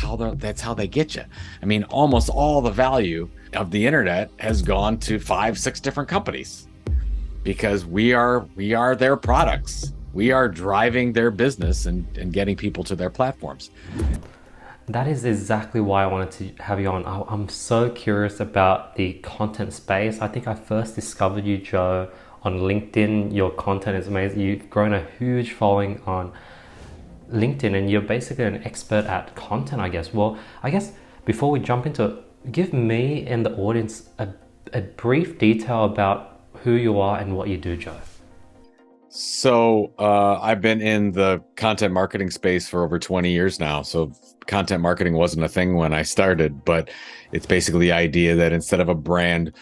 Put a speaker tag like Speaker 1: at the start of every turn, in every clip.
Speaker 1: how they get you. I mean, almost all the value of the internet has gone to 5-6 different companies because we are their products. We are driving their business and getting people to their platforms.
Speaker 2: That is exactly why I wanted to have you on. I'm so curious about the content space. I think I first discovered you, Joe, on LinkedIn. Your content is amazing. You've grown a huge following on LinkedIn, and you're basically an expert at content, I guess. Well, I guess before we jump into it, give me and the audience a brief detail about who you are and what you do, Joe.
Speaker 1: So I've been in the content marketing space for over 20 years now. So content marketing wasn't a thing when I started, but it's basically the idea that instead of a brand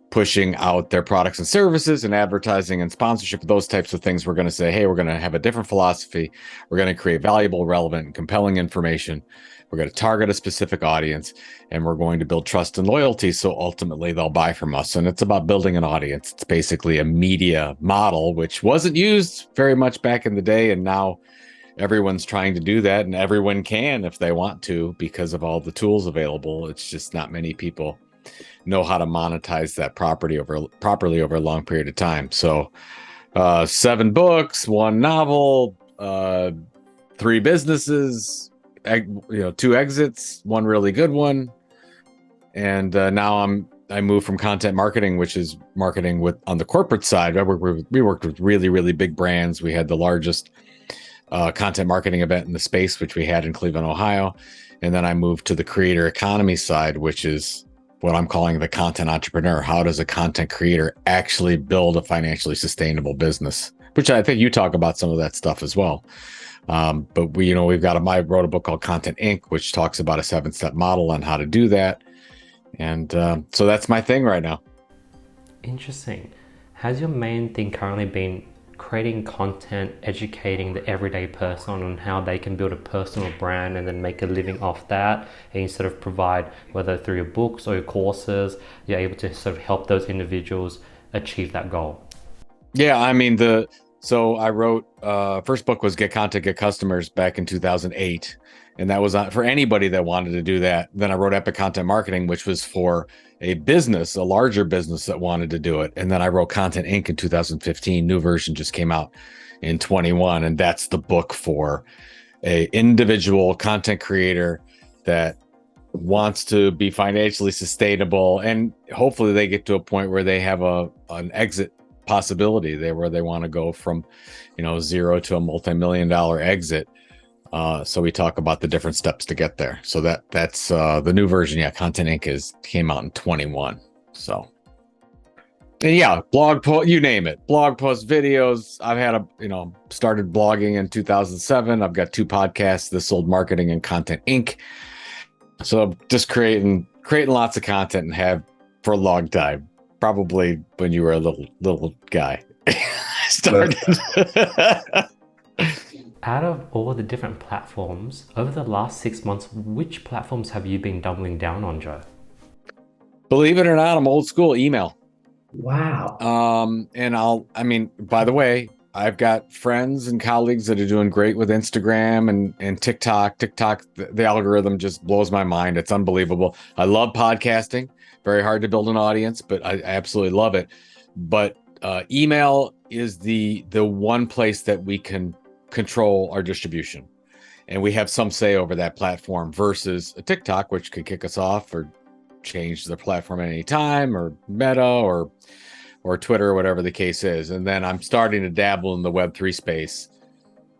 Speaker 1: pushing out their products and services and advertising and sponsorship, those types of things, we're going to say, hey, we're going to have a different philosophy. We're going to create valuable, relevant, and compelling information. We're going to target a specific audience, and we're going to build trust and loyalty. So ultimately they'll buy from us. And it's about building an audience. It's basically a media model, which wasn't used very much back in the day. And now everyone's trying to do that, and everyone can if they want to because of all the tools available. It's just not many people know how to monetize that properly over a long period of time. So 7 books, 1 novel, 3 businesses, 2 exits, 1 really good one. And now I moved from content marketing, which is marketing on the corporate side. We worked with really, really big brands. We had the largest content marketing event in the space, which we had in Cleveland, Ohio. And then I moved to the creator economy side, which is what I'm calling the content entrepreneur. How does a content creator actually build a financially sustainable business? Which I think you talk about some of that stuff as well. But I wrote a book called Content Inc., which talks about a 7-step model on how to do that. And so that's my thing right now.
Speaker 2: Interesting. Has your main thing currently been creating content, educating the everyday person on how they can build a personal brand and then make a living off that, and you sort of provide, whether through your books or your courses, you're able to sort of help those individuals achieve that goal?
Speaker 1: Yeah, I mean, so I wrote, first book was Get Content, Get Customers back in 2008. And that was for anybody that wanted to do that. Then I wrote Epic Content Marketing, which was for a larger business that wanted to do it. And then I wrote Content Inc. in 2015. New version just came out in 21. And that's the book for a individual content creator that wants to be financially sustainable. And hopefully they get to a point where they have an exit possibility where they want to go from, 0 to a multi-million-dollar exit. So we talk about the different steps to get there. So that's the new version. Yeah, Content Inc. came out in 21. So, and yeah, blog post, you name it, blog posts, videos. I've had started blogging in 2007. I've got 2 podcasts, This Old Marketing and Content Inc. So just creating lots of content and have for a long time. Probably when you were a little guy. Started.
Speaker 2: Out of all the different platforms, over the last 6 months, which platforms have you been doubling down on, Joe?
Speaker 1: Believe it or not, I'm old school email.
Speaker 3: Wow.
Speaker 1: And by the way, I've got friends and colleagues that are doing great with Instagram and TikTok. TikTok, the algorithm just blows my mind. It's unbelievable. I love podcasting. Very hard to build an audience, but I absolutely love it. But email is the one place that we can control our distribution, and we have some say over that platform versus a TikTok, which could kick us off or change the platform at any time, or Meta or Twitter, or whatever the case is. And then I'm starting to dabble in the Web3 space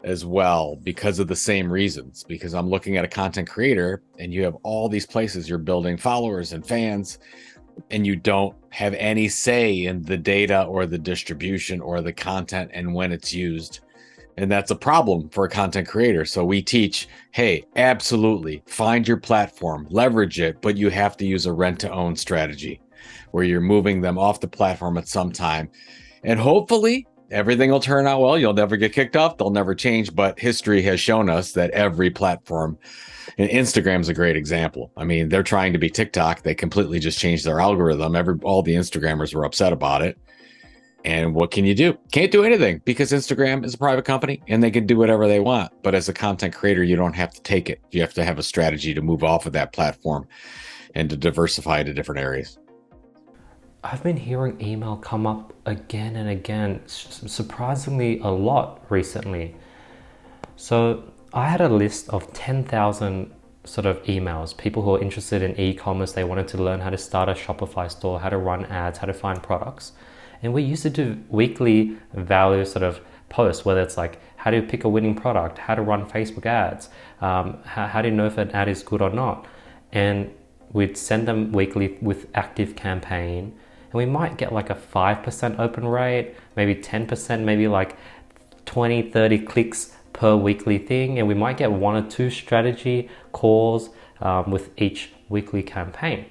Speaker 1: as well because of the same reasons, because I'm looking at a content creator and you have all these places you're building followers and fans, and you don't have any say in the data or the distribution or the content and when it's used. And that's a problem for a content creator. So we teach, hey, absolutely, find your platform, leverage it, but you have to use a rent-to-own strategy where you're moving them off the platform at some time. And hopefully everything will turn out well. You'll never get kicked off. They'll never change. But history has shown us that every platform, and Instagram's a great example. I mean, they're trying to be TikTok. They completely just changed their algorithm. All the Instagrammers were upset about it. And what can you do? Can't do anything because Instagram is a private company and they can do whatever they want. But as a content creator, you don't have to take it. You have to have a strategy to move off of that platform and to diversify to different areas.
Speaker 2: I've been hearing email come up again and again, surprisingly a lot recently. So I had a list of 10,000 sort of emails, people who are interested in e-commerce. They wanted to learn how to start a Shopify store, how to run ads, how to find products. And we used to do weekly value sort of posts, whether it's like how to pick a winning product, how to run Facebook ads, how do you know if an ad is good or not. And we'd send them weekly with active campaign. And we might get like a 5% open rate, maybe 10%, maybe like 20, 30 clicks per weekly thing, and we might get one or two strategy calls with each weekly campaign.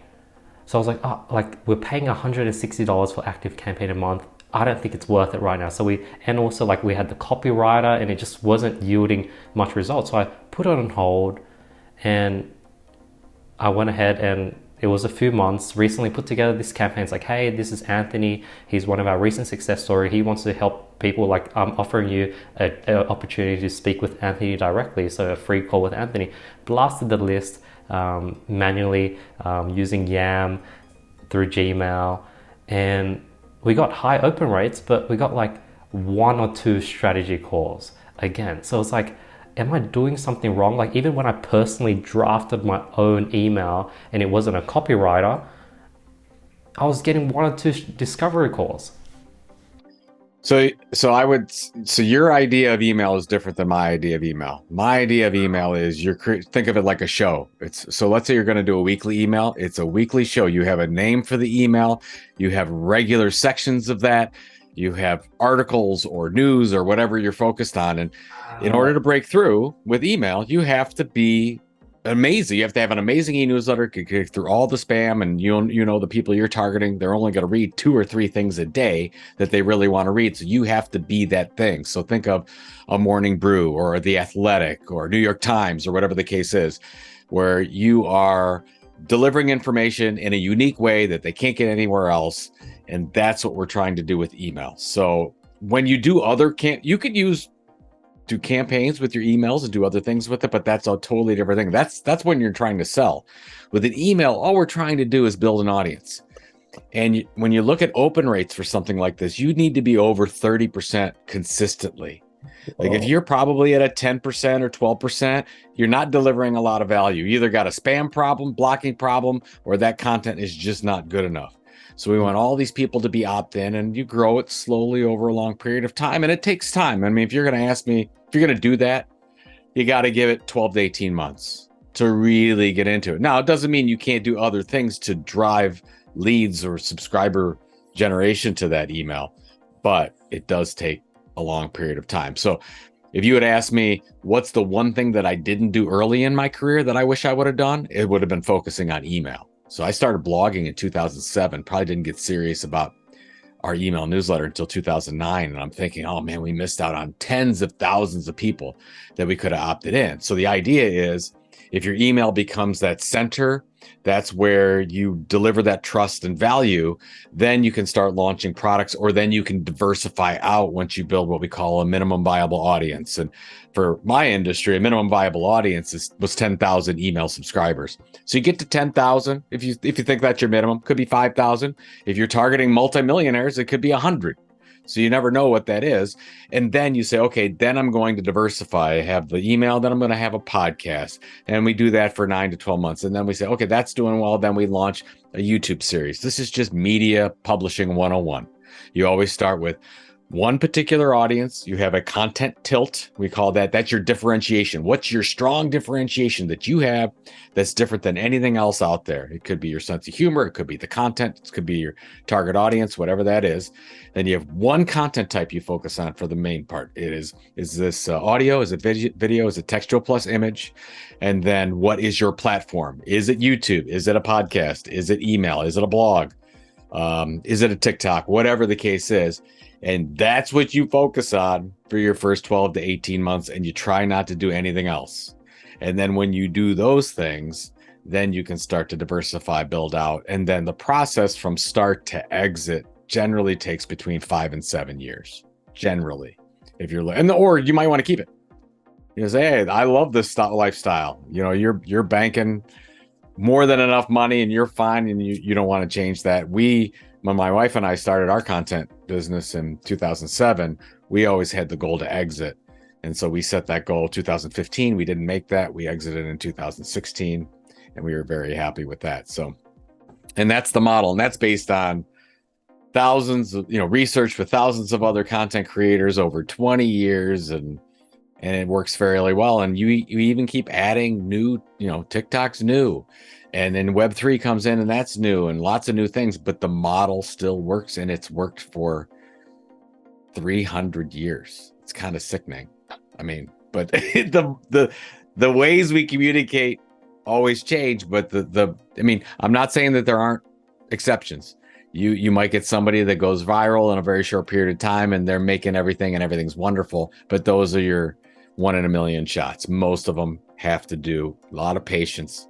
Speaker 2: So I was like, oh, like we're paying $160 for active campaign a month. I don't think it's worth it right now. And also like we had the copywriter and it just wasn't yielding much results. So I put it on hold and I went ahead and it was a few months, recently put together this campaign. It's like, hey, this is Anthony. He's one of our recent success story. He wants to help people. Like I'm offering you an opportunity to speak with Anthony directly. So a free call with Anthony. Blasted the list manually using Yam through Gmail. And we got high open rates, but we got like one or two strategy calls again. So it's like, am I doing something wrong? Like even when I personally drafted my own email and it wasn't a copywriter, I was getting one or two discovery calls.
Speaker 1: So your idea of email is different than my idea of email. My idea of email is think of it like a show. So let's say you're going to do a weekly email. It's a weekly show. You have a name for the email. You have regular sections of that. You have articles or news or whatever you're focused on. And in order to break through with email, you have to be amazing. You have to have an amazing e-newsletter, get through all the spam, and you know the people you're targeting, they're only going to read 2 or 3 things a day that they really want to read. So you have to be that thing. So think of a Morning Brew or The Athletic or New York Times or whatever the case is, where you are delivering information in a unique way that they can't get anywhere else. And that's what we're trying to do with email. So when you do you could do campaigns with your emails and do other things with it, but that's a totally different thing. That's when you're trying to sell. With an email, all we're trying to do is build an audience. And when you look at open rates for something like this, you need to be over 30% consistently. Like if you're probably at a 10% or 12%, you're not delivering a lot of value. You either got a spam problem, blocking problem, or that content is just not good enough. So we want all these people to be opt-in, and you grow it slowly over a long period of time. And it takes time. I mean, if you're going to ask me, if you're going to do that, you got to give it 12 to 18 months to really get into it. Now, it doesn't mean you can't do other things to drive leads or subscriber generation to that email, but it does take a long period of time. So if you had asked me, what's the one thing that I didn't do early in my career that I wish I would have done? It would have been focusing on email. So I started blogging in 2007, probably didn't get serious about our email newsletter until 2009. And I'm thinking, oh man, we missed out on tens of thousands of people that we could have opted in. So the idea is if your email becomes that center, that's where you deliver that trust and value, then you can start launching products, or then you can diversify out once you build what we call a minimum viable audience. And for my industry, a minimum viable audience was 10,000 email subscribers. So you get to 10,000. If you think that's your minimum, could be 5,000. If you're targeting multimillionaires, it could be 100. So you never know what that is. And then you say, okay, then I'm going to diversify. I have the email, then I'm going to have a podcast. And we do that for 9 to 12 months. And then we say, okay, that's doing well. Then we launch a YouTube series. This is just media publishing 101. You always start with one particular audience. You have a content tilt. We call that. That's your differentiation. What's your strong differentiation that you have that's different than anything else out there? It could be your sense of humor. It could be the content. It could be your target audience, whatever that is. Then you have one content type you focus on for the main part. Is this audio? Is it video? Is it textual plus image? And then what is your platform? Is it YouTube? Is it a podcast? Is it email? Is it a blog? Is it a TikTok? Whatever the case is. And that's what you focus on for your first 12 to 18 months. And you try not to do anything else. And then when you do those things, then you can start to diversify, build out. And then the process from start to exit generally takes between 5 and 7 years. Generally, if you're or you might want to keep it. You say, hey, I love this lifestyle. You're banking more than enough money and you're fine, and you don't want to change that. When my wife and I started our content business in 2007, we always had the goal to exit. And so we set that goal 2015. We didn't make that. We exited in 2016, and we were very happy with that. So, and that's the model. And that's based on thousands of, research with thousands of other content creators over 20 years. And it works fairly well. And you even keep adding new, TikTok's new, and then Web3 comes in, and that's new, and lots of new things, but the model still works, and it's worked for 300 years. It's kind of sickening. I mean, but the ways we communicate always change, but I'm not saying that there aren't exceptions. You might get somebody that goes viral in a very short period of time, and they're making everything, and everything's wonderful, but those are your 1 in a million shots. Most of them have to do a lot of patience.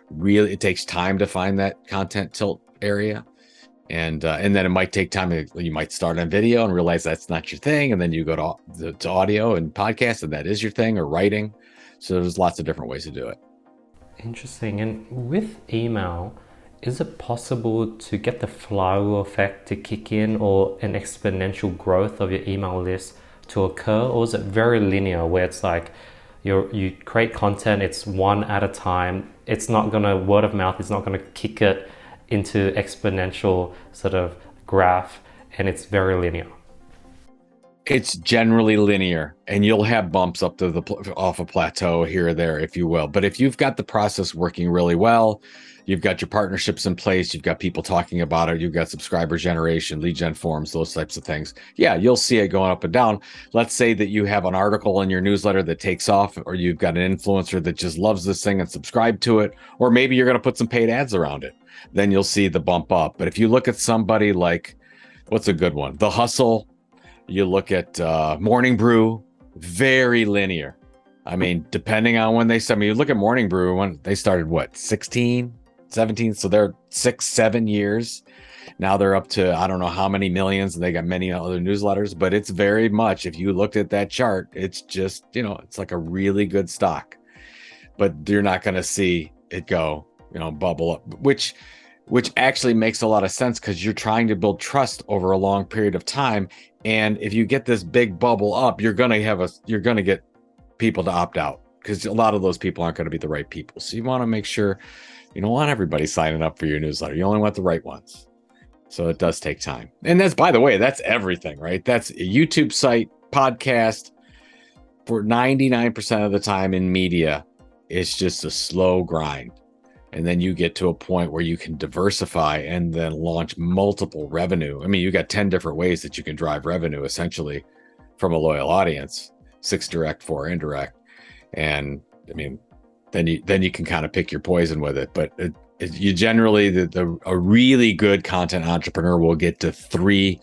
Speaker 1: Really, it takes time to find that content tilt area. And then it might take time. You might start on video and realize that's not your thing. And then you go to audio and podcast, and that is your thing, or writing. So there's lots of different ways to do it.
Speaker 2: Interesting. And with email, is it possible to get the flywheel effect to kick in, or an exponential growth of your email list to occur? Or is it very linear where it's like you create content, it's one at a time, it's not gonna, word of mouth is not gonna kick it into exponential sort of graph, and it's very linear?
Speaker 1: It's generally linear, and you'll have bumps up to off a plateau here or there, if you will. But if you've got the process working really well, you've got your partnerships in place, you've got people talking about it, you've got subscriber generation, lead gen forms, those types of things. Yeah, you'll see it going up and down. Let's say that you have an article in your newsletter that takes off, or you've got an influencer that just loves this thing and subscribe to it, or maybe you're going to put some paid ads around it. Then you'll see the bump up. But if you look at somebody like, what's a good one? The Hustle. You look at Morning Brew, very linear. I mean, depending on when you look at Morning Brew, when they started, 16, 17? So they're 6-7 years. Now they're up to, I don't know how many millions, and they got many other newsletters, but it's very much, if you looked at that chart, it's just, it's like a really good stock. But you're not going to see it go, bubble up, which actually makes a lot of sense, because you're trying to build trust over a long period of time. And if you get this big bubble up, you're going to get people to opt out, because a lot of those people aren't going to be the right people. So you want to make sure you don't want everybody signing up for your newsletter. You only want the right ones. So it does take time. And that's, by the way, that's everything, right? That's a YouTube site, podcast. For 99% of the time in media, it's just a slow grind. And then you get to a point where you can diversify and then launch multiple revenue. I mean, you got 10 different ways that you can drive revenue, essentially, from a loyal audience, 6 direct, 4 indirect. And I mean, then you can kind of pick your poison with it. But you generally, a really good content entrepreneur will get to 3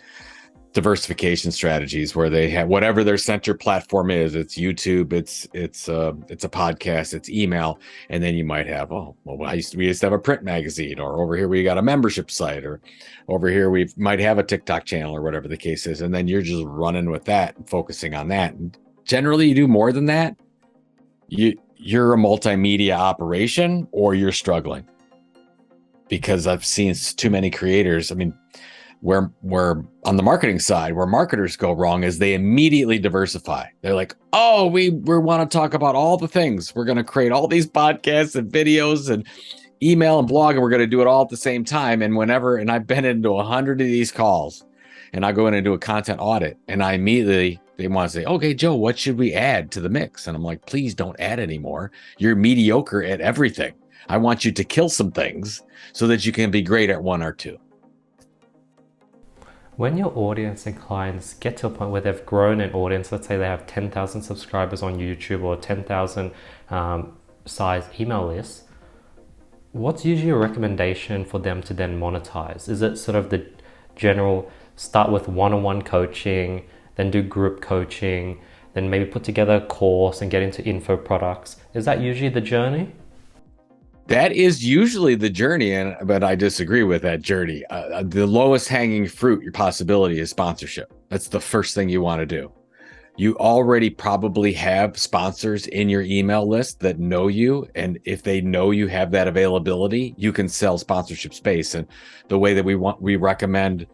Speaker 1: diversification strategies, where they have whatever their center platform is. It's YouTube, it's a podcast, it's email, and then you might have, we used to have a print magazine, or over here we got a membership site, or over here we might have a TikTok channel, or whatever the case is. And then you're just running with that and focusing on that. And generally, you do more than that, you're a multimedia operation, or you're struggling. Because I've seen too many creators. I mean, where on the marketing side, where marketers go wrong is they immediately diversify. They're like, oh, we want to talk about all the things. We're going to create all these podcasts and videos and email and blog, and we're going to do it all at the same time. And I've been into 100 of these calls, and I go in and do a content audit, and they want to say, okay, Joe, what should we add to the mix? And I'm like, please don't add anymore. You're mediocre at everything. I want you to kill some things so that you can be great at 1 or 2.
Speaker 2: When your audience and clients get to a point where they've grown an audience, let's say they have 10,000 subscribers on YouTube, or 10,000 size email lists, what's usually a recommendation for them to then monetize? Is it sort of the general start with one-on-one coaching, then do group coaching, then maybe put together a course and get into info products? Is that usually the journey?
Speaker 1: That is usually the journey, but I disagree with that journey. The lowest hanging fruit, your possibility is sponsorship. That's the first thing you want to do. You already probably have sponsors in your email list that know you. And if they know you have that availability, you can sell sponsorship space. And the way that we recommend,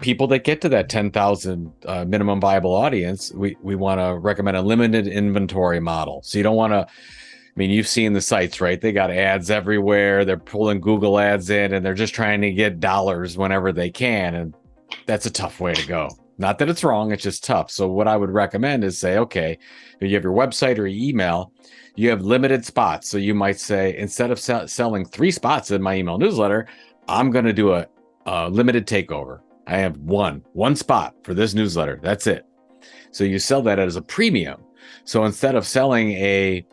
Speaker 1: people that get to that 10,000 minimum viable audience, we want to recommend a limited inventory model. So you don't want to, I mean, you've seen the sites, right? They got ads everywhere. They're pulling Google ads in and they're just trying to get dollars whenever they can. And that's a tough way to go. Not that it's wrong, it's just tough. So what I would recommend is say, okay, if you have your website or email, you have limited spots. So you might say, instead of selling 3 spots in my email newsletter, I'm going to do a limited takeover. I have one spot for this newsletter. That's it. So you sell that as a premium. So instead of selling a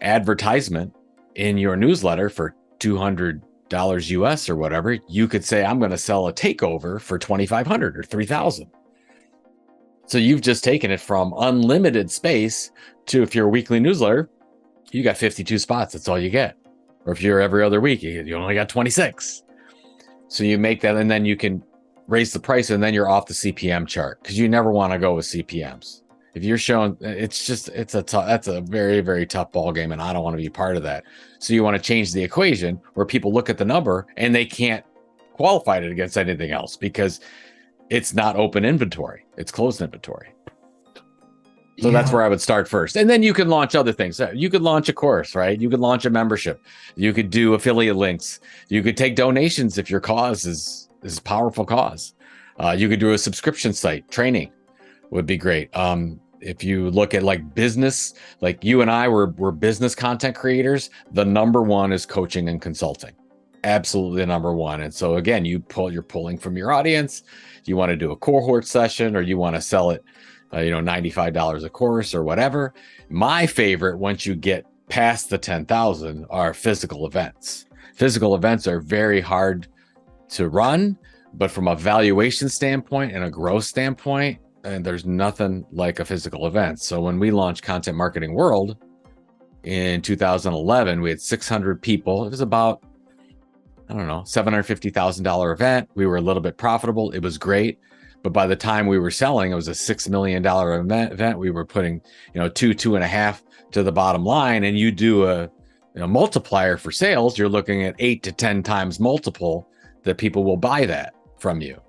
Speaker 1: advertisement in your newsletter for $200 US or whatever, you could say, I'm going to sell a takeover for 2,500 or 3,000. So you've just taken it from unlimited space to, if you're a weekly newsletter, you got 52 spots. That's all you get. Or if you're every other week, you only got 26. So you make that, and then you can raise the price, and then you're off the CPM chart, because you never want to go with CPMs. If you're showing, that's a very, very tough ball game, and I don't want to be part of that. So you want to change the equation where people look at the number and they can't qualify it against anything else, because it's not open inventory, it's closed inventory. So that's where I would start first. And then you can launch other things. You could launch a course, right? You could launch a membership. You could do affiliate links. You could take donations if your cause is a powerful cause. You could do a subscription site. Training would be great. If you look at like business, like you and I we're business content creators, the number one is coaching and consulting. Absolutely the number one. And so again, you're pulling from your audience. You want to do a cohort session, or you want to sell it, $95 a course or whatever. My favorite, once you get past the 10,000, are physical events. Physical events are very hard to run, but from a valuation standpoint and a growth standpoint, and there's nothing like a physical event. So when we launched Content Marketing World in 2011, we had 600 people. It was about, I don't know, $750,000 event. We were a little bit profitable. It was great. But by the time we were selling, it was a $6 million event. We were putting, 2.5 to the bottom line. And you do a multiplier for sales, you're looking at 8 to 10 times multiple that people will buy that from you.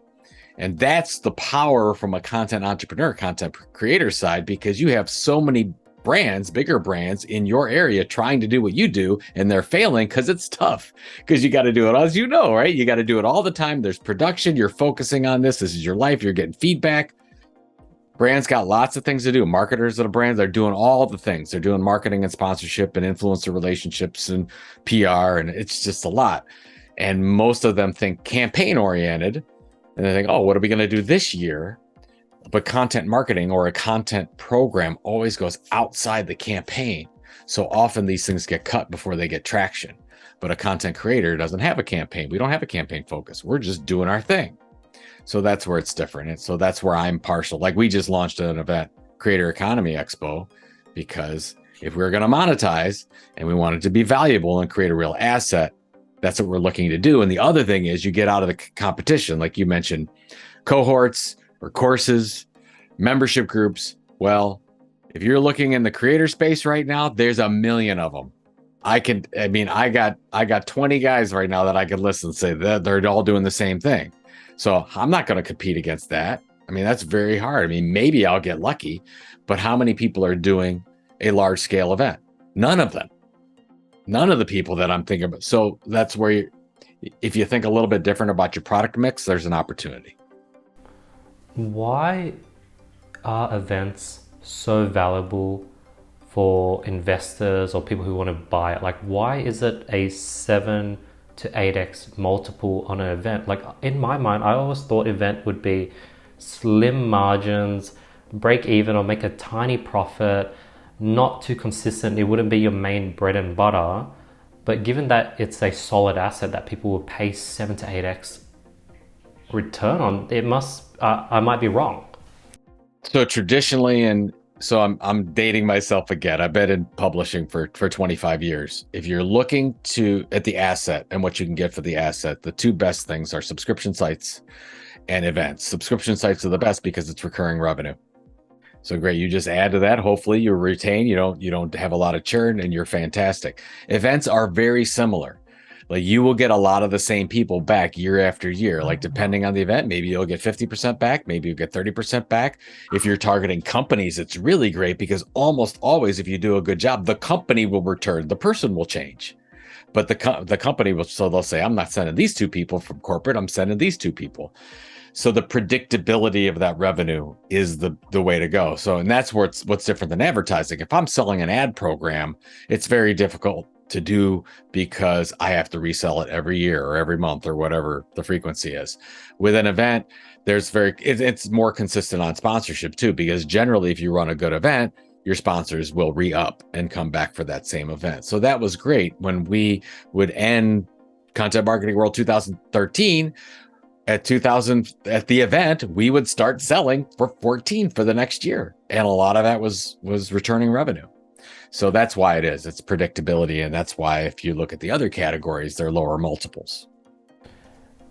Speaker 1: And that's the power from a content entrepreneur, content creator side, because you have so many brands, bigger brands in your area trying to do what you do, and they're failing because it's tough, because you got to do it, as you know, right? You got to do it all the time. There's production. You're focusing on this. This is your life. You're getting feedback. Brands got lots of things to do. Marketers of the brands are doing all the things. They're doing marketing and sponsorship and influencer relationships and PR, and it's just a lot. And most of them think campaign oriented, and they think, oh, what are we going to do this year? But content marketing or a content program always goes outside the campaign. So often these things get cut before they get traction. But a content creator doesn't have a campaign. We don't have a campaign focus. We're just doing our thing. So that's where it's different. And so that's where I'm partial. Like, we just launched an event, Creator Economy Expo, because if we're going to monetize and we want it to be valuable and create a real asset, that's what we're looking to do. And the other thing is you get out of the competition, like you mentioned, cohorts or courses, membership groups. Well, if you're looking in the creator space right now, there's a million of them. I got 20 guys right now that I could listen and say that they're all doing the same thing. So I'm not going to compete against that. I mean, that's very hard. I mean, maybe I'll get lucky, but how many people are doing a large scale event? None of them. None of the people that I'm thinking about. So that's where if you think a little bit different about your product mix, there's an opportunity.
Speaker 2: Why are events so valuable for investors or people who want to buy it? Like, why is it a 7 to 8x multiple on an event? Like, in my mind, I always thought event would be slim margins, break even or make a tiny profit, not too consistent. It wouldn't be your main bread and butter. But given that it's a solid asset that people will pay 7 to 8x return on, it must, I might be wrong.
Speaker 1: So traditionally in So I'm dating myself again. I've been in publishing for 25 years. If you're looking to at the asset and what you can get for the asset, the two best things are subscription sites and events. Subscription sites are the best because it's recurring revenue. So great, you just add to that. Hopefully you retain, you don't have a lot of churn and you're fantastic. Events are very similar. Like you will get a lot of the same people back year after year. Like depending on the event, maybe you'll get 50% back, maybe you'll get 30% back. If you're targeting companies, it's really great because almost always if you do a good job, the company will return, the person will change. But the company will, so they'll say, I'm not sending these two people from corporate, I'm sending these two people. So the predictability of that revenue is the way to go. So, and that's what's different than advertising. If I'm selling an ad program, it's very difficult to do because I have to resell it every year or every month or whatever the frequency is. With an event, it's more consistent on sponsorship too, because generally if you run a good event, your sponsors will re-up and come back for that same event. So that was great. When we would end Content Marketing World 2013, at the event, we would start selling for 14 for the next year, and a lot of that was returning revenue. So that's why it's predictability, and that's why if you look at the other categories, they're lower multiples.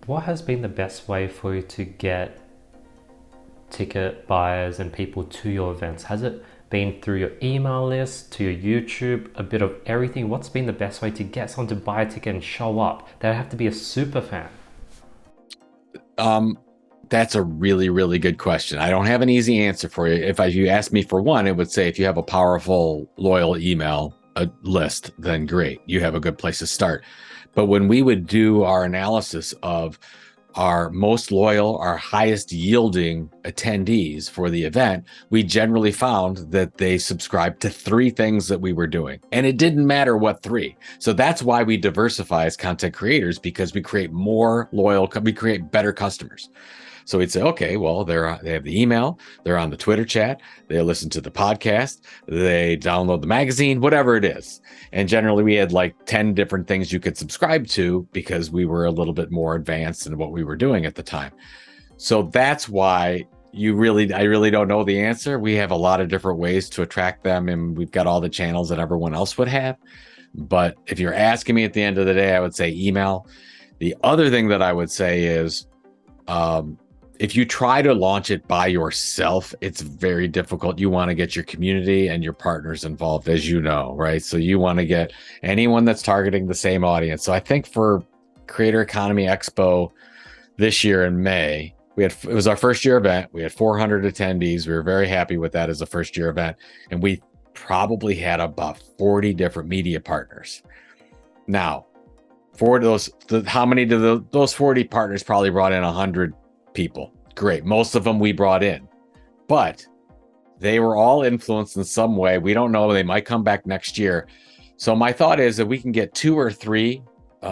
Speaker 2: What has been the best way for you to get ticket buyers and people to your events? Has it been through your email list, to your YouTube, a bit of everything? What's been the best way to get someone to buy a ticket and show up? They have to be a super fan.
Speaker 1: That's a really, really good question. I don't have an easy answer for you. If you ask me for one, it would say if you have a powerful, loyal email list, then great. You have a good place to start. But when we would do our analysis of our most loyal, our highest yielding attendees for the event, we generally found that they subscribed to three things that we were doing. And it didn't matter what three. So that's why we diversify as content creators, because we create we create better customers. So we'd say, okay, well, they have the email, they're on the Twitter chat, they listen to the podcast, they download the magazine, whatever it is. And generally we had like 10 different things you could subscribe to because we were a little bit more advanced in what we were doing at the time. So that's why I really don't know the answer. We have a lot of different ways to attract them, and we've got all the channels that everyone else would have. But if you're asking me at the end of the day, I would say email. The other thing that I would say is, if you try to launch it by yourself, it's very difficult. You want to get your community and your partners involved, as you know, right? So you want to get anyone that's targeting the same audience. So I think for Creator Economy Expo this year in May, it was our first year event. We had 400 attendees. We were very happy with that as a first year event. And we probably had about 40 different media partners. Now, for how many do those 40 partners probably brought in 100 people? Great. Most of them we brought in, but they were all influenced in some way. We don't know. They might come back next year. So my thought is that we can get 2 or 3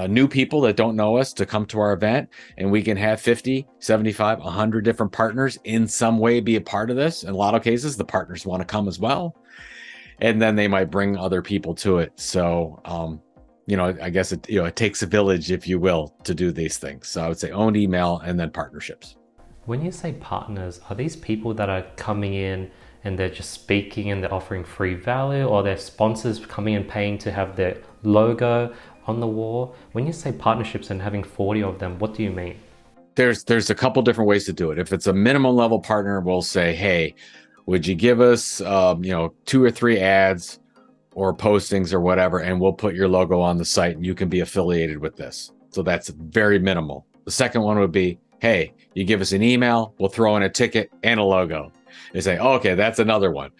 Speaker 1: new people that don't know us to come to our event, and we can have 50, 75, 100 different partners in some way be a part of this. In a lot of cases, the partners want to come as well. And then they might bring other people to it. So, I guess it takes a village, if you will, to do these things. So I would say owned email and then partnerships.
Speaker 2: When you say partners, are these people that are coming in and they're just speaking and they're offering free value, or they're sponsors coming and paying to have their logo on the wall? When you say partnerships and having 40 of them, what do you mean?
Speaker 1: There's a couple different ways to do it. If it's a minimum level partner, we'll say, hey, would you give us 2 or 3 ads or postings or whatever, and we'll put your logo on the site and you can be affiliated with this. So that's very minimal. The second one would be, hey, you give us an email, we'll throw in a ticket and a logo. They say, oh, okay, that's another one.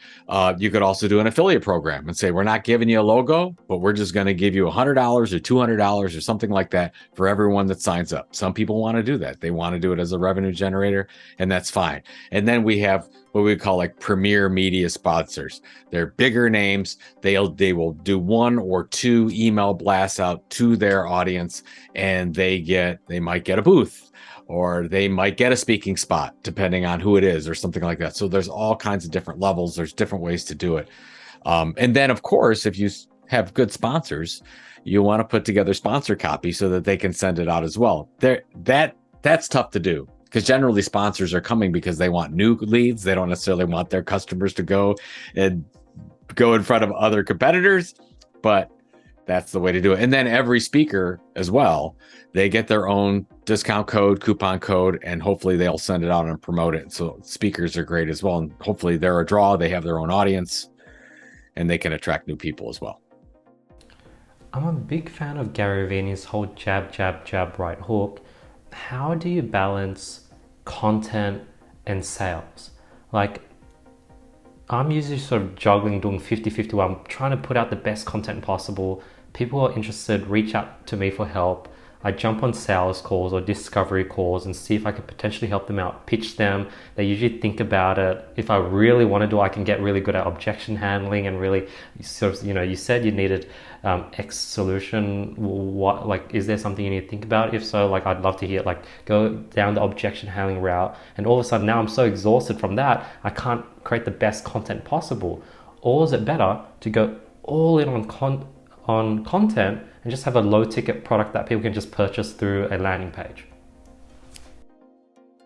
Speaker 1: You could also do an affiliate program and say, we're not giving you a logo, but we're just going to give you $100 or $200 or something like that for everyone that signs up. Some people want to do that. They want to do it as a revenue generator, and that's fine. And then we have what we call like premier media sponsors. They're bigger names. They will do 1 or 2 email blasts out to their audience, and they might get a booth, or they might get a speaking spot depending on who it is or something like that. So there's all kinds of different levels. There's different ways to do it. And then of course, if you have good sponsors, you want to put together sponsor copy so that they can send it out as well. That's tough to do. because generally sponsors are coming because they want new leads. They don't necessarily want their customers to go and go in front of other competitors, but that's the way to do it. And then every speaker as well, they get their own discount code, coupon code, and hopefully they'll send it out and promote it. So speakers are great as well. And hopefully they're a draw, they have their own audience, and they can attract new people as well.
Speaker 2: I'm a big fan of Gary Vee and his whole jab, jab, jab, right hook. How do you balance content and sales? Like, I'm usually sort of juggling, doing 50-50 where I'm trying to put out the best content possible. People who are interested reach out to me for help. I jump on sales calls or discovery calls and see if I can potentially help them out, pitch them. They usually think about it. If I really want to do, I can get really good at objection handling and really sort of, you said you needed X solution. What, like, is there something you need to think about? If so, like, I'd love to hear, like, go down the objection handling route. And all of a sudden now I'm so exhausted from that, I can't create the best content possible. Or is it better to go all in on content and just have a low ticket product that people can just purchase through a landing page?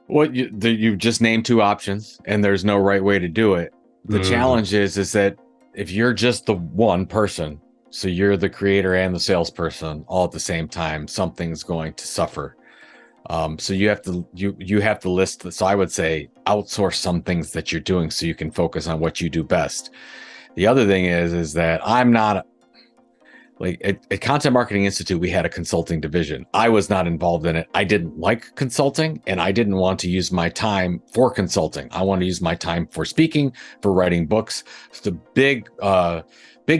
Speaker 1: Well, you just named two options, and there's no right way to do it. The challenge is that if you're just the one person, so you're the creator and the salesperson all at the same time, something's going to suffer. So you have to list. So I would say outsource some things that you're doing so you can focus on what you do best. The other thing is that I'm not. Like at Content Marketing Institute, we had a consulting division. I was not involved in it. I didn't like consulting, and I didn't want to use my time for consulting. I want to use my time for speaking, for writing books, the big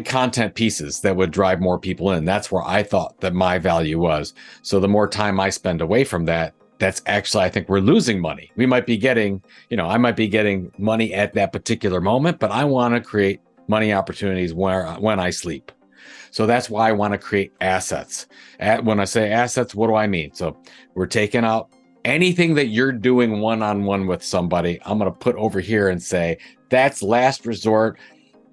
Speaker 1: content pieces that would drive more people in. That's where I thought that my value was. So the more time I spend away from that, that's actually, I think we're losing money. We might be getting, I might be getting money at that particular moment, but I want to create money opportunities when I sleep. So that's why I want to create assets. When I say assets, what do I mean? So we're taking out anything that you're doing one-on-one with somebody. I'm going to put over here and say, that's last resort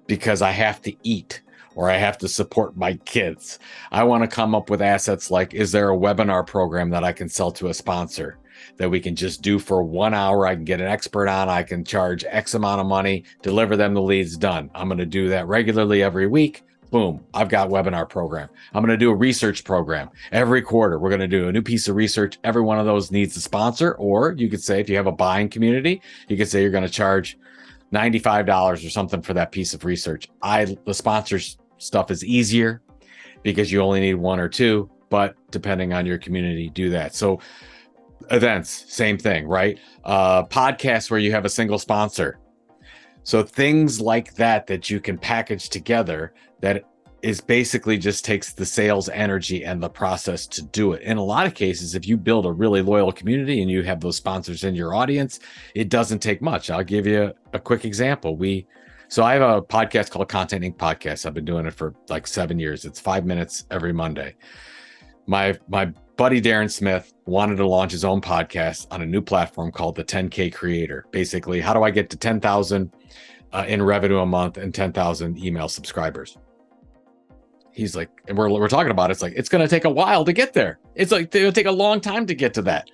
Speaker 1: because I have to eat or I have to support my kids. I want to come up with assets like, is there a webinar program that I can sell to a sponsor that we can just do for 1 hour? I can get an expert on, I can charge X amount of money, deliver them the leads, done. I'm going to do that regularly every week. Boom, I've got webinar program. I'm going to do a research program every quarter. We're going to do a new piece of research. Every one of those needs a sponsor. Or you could say, if you have a buying community, you could say you're going to charge $95 or something for that piece of research. The sponsors stuff is easier because you only need one or two, but depending on your community, do that. So events, same thing, right? Podcasts where you have a single sponsor. So things like that you can package together, that is basically just takes the sales energy and the process to do it. In a lot of cases, if you build a really loyal community and you have those sponsors in your audience, it doesn't take much. I'll give you a quick example. So I have a podcast called Content Inc. Podcast. I've been doing it for like 7 years. It's 5 minutes every Monday. My buddy Darren Smith wanted to launch his own podcast on a new platform called the 10K Creator. Basically, how do I get to 10,000 in revenue a month and 10,000 email subscribers? He's like, and we're talking about it, it's like, it's going to take a while to get there. It's like, it'll take a long time to get to that.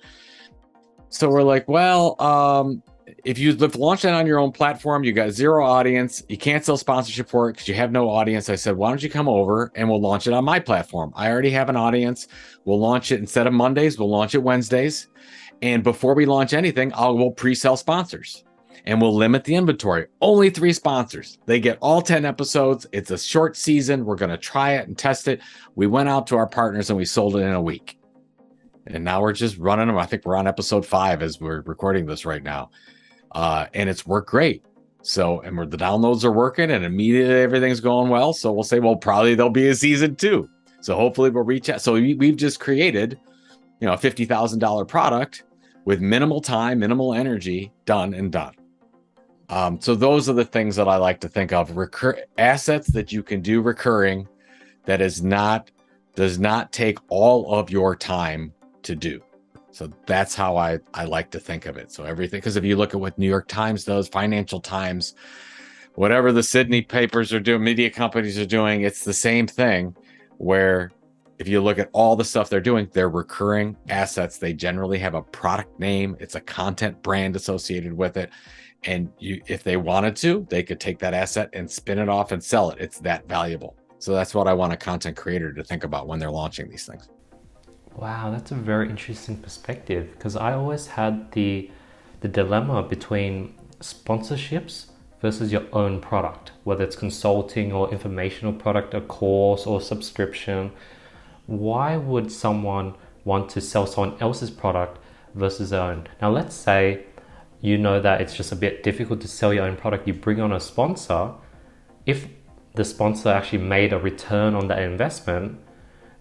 Speaker 1: So we're like, well, if you launch that on your own platform, you got zero audience, you can't sell sponsorship for it because you have no audience. I said, why don't you come over and we'll launch it on my platform? I already have an audience. We'll launch it instead of Mondays, we'll launch it Wednesdays. And before we launch anything, we'll pre-sell sponsors. And we'll limit the inventory. Only 3 sponsors. They get all 10 episodes. It's a short season. We're going to try it and test it. We went out to our partners and we sold it in a week. And now we're just running them. I think we're on episode 5 as we're recording this right now. And it's worked great. So, and the downloads are working and immediately everything's going well. So we'll say, well, probably there'll be a season 2. So hopefully we'll reach out. So we've just created, a $50,000 product with minimal time, minimal energy, done and done. So those are the things that I like to think of. Assets that you can do recurring that does not take all of your time to do. So that's how I like to think of it. So everything, because if you look at what New York Times does, Financial Times, whatever the Sydney papers are doing, media companies are doing, it's the same thing where if you look at all the stuff they're doing, they're recurring assets. They generally have a product name. It's a content brand associated with it. And if they wanted to, they could take that asset and spin it off and sell it. It's that valuable. So that's what I want a content creator to think about when they're launching these things.
Speaker 2: Wow, that's a very interesting perspective, because I always had the dilemma between sponsorships versus your own product, whether it's consulting or informational product, a course or subscription. Why would someone want to sell someone else's product versus their own? Now, let's say you know that it's just a bit difficult to sell your own product. You bring on a sponsor. If the sponsor actually made a return on that investment,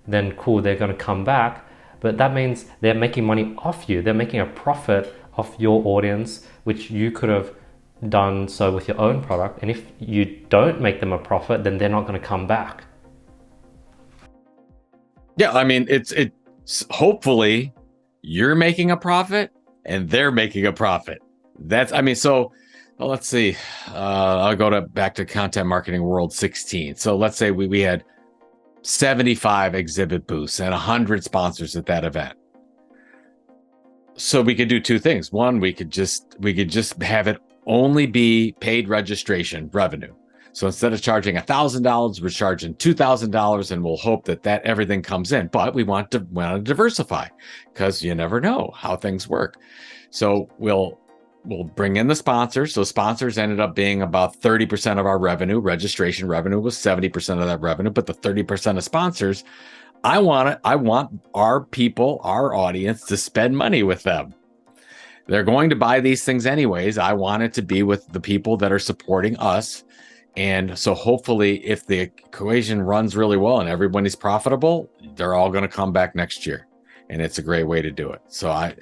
Speaker 2: then cool, they're going to come back. But that means they're making money off you. They're making a profit off your audience, which you could have done so with your own product. And if you don't make them a profit, then they're not going to come back.
Speaker 1: Yeah, I mean, it's hopefully you're making a profit and they're making a profit. That's, I mean, so well, let's see. I'll go back to Content Marketing World 16. So let's say we had 75 exhibit booths and 100 sponsors at that event. So we could do two things. One, we could just have it only be paid registration revenue. So instead of charging $1,000, we're charging $2,000, and we'll hope that everything comes in. But we want to diversify, because you never know how things work. So we'll bring in the sponsors. So sponsors ended up being about 30% of our revenue. Registration revenue was 70% of that revenue, but the 30% of sponsors, I want our people, our audience, to spend money with them. They're going to buy these things anyways. I want it to be with the people that are supporting us. And so hopefully if the equation runs really well and everybody's profitable, they're all going to come back next year. And it's a great way to do it. So I